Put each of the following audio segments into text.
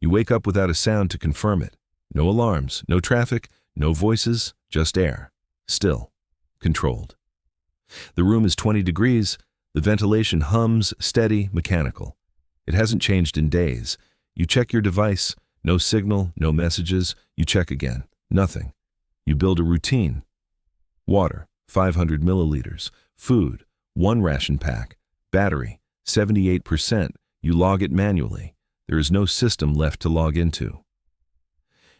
You wake up without a sound to confirm it. No alarms, no traffic, no voices, just air. Still. Controlled. The room is 20 degrees. The ventilation hums, steady, mechanical. It hasn't changed in days. You check your device. No signal, no messages. You check again. Nothing. You build a routine. Water, 500 milliliters. Food, 1 ration pack. Battery, 78%. You log it manually. There is no system left to log into.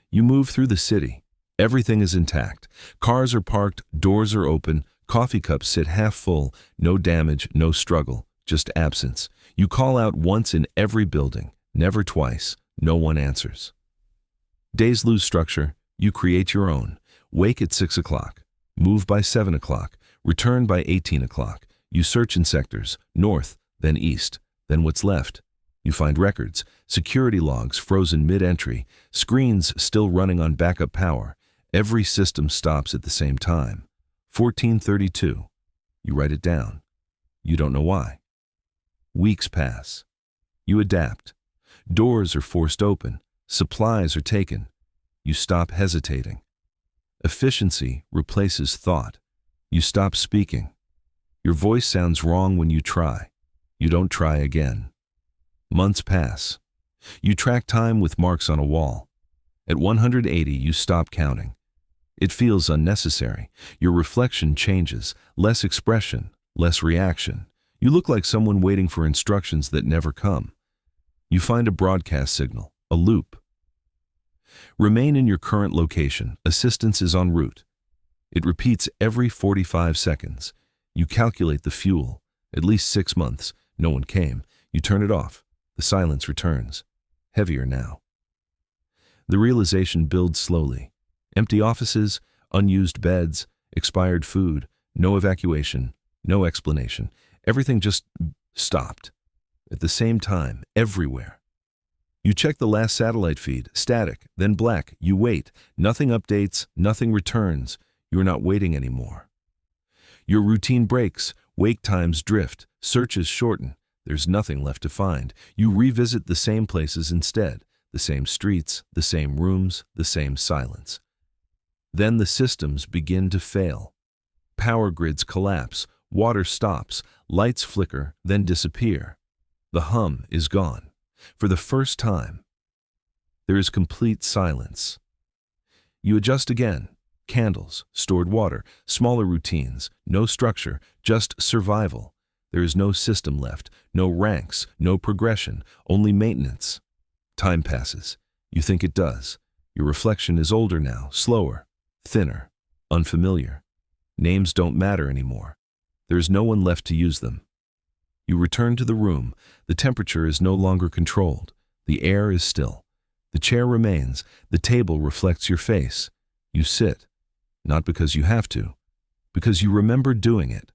You move through the city. Everything is intact. Cars are parked, doors are open, coffee cups sit half full, no damage, no struggle, just absence. You call out once in every building, never twice. No one answers. Days lose structure. You create your own. Wake at 6 o'clock. Move by 7 o'clock. Return by 18 o'clock. You search in sectors, north, then east, then what's left. You find records, security logs frozen mid-entry, screens still running on backup power. Every system stops at the same time. 1432. You write it down. You don't know why. Weeks pass. You adapt. Doors are forced open. Supplies are taken. You stop hesitating. Efficiency replaces thought. You stop speaking. Your voice sounds wrong when you try. You don't try again. Months pass. You track time with marks on a wall. At 180, you stop counting. It feels unnecessary. Your reflection changes. Less expression, less reaction. You look like someone waiting for instructions that never come. You find a broadcast signal, a loop. Remain in your current location. Assistance is en route. It repeats every 45 seconds. You calculate the fuel. At least 6 months. No one came. You turn it off. The silence returns. Heavier now. The realization builds slowly. Empty offices, unused beds, expired food, no evacuation, no explanation. Everything just stopped. At the same time, everywhere. You check the last satellite feed, static, then black. You wait. Nothing updates, nothing returns. You're not waiting anymore. Your routine breaks. Wake times drift. Searches shorten. There's nothing left to find. You revisit the same places instead. The same streets, the same rooms, the same silence. Then the systems begin to fail. Power grids collapse. Water stops. Lights flicker, then disappear. The hum is gone. For the first time, there is complete silence. You adjust again. Candles, stored water, smaller routines, no structure, just survival. There is no system left, no ranks, no progression, only maintenance. Time passes. You think it does. Your reflection is older now, slower, thinner, unfamiliar. Names don't matter anymore. There is no one left to use them. You return to the room. The temperature is no longer controlled. The air is still. The chair remains. The table reflects your face. You sit, not because you have to, because you remember doing it.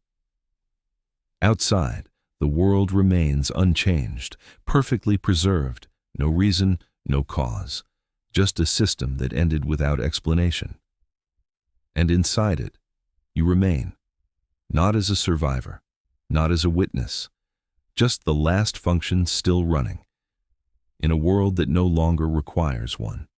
Outside, the world remains unchanged, perfectly preserved. No reason, no cause. Just a system that ended without explanation. And inside it, you remain. Not as a survivor, not as a witness. Just the last function still running, in a world that no longer requires one.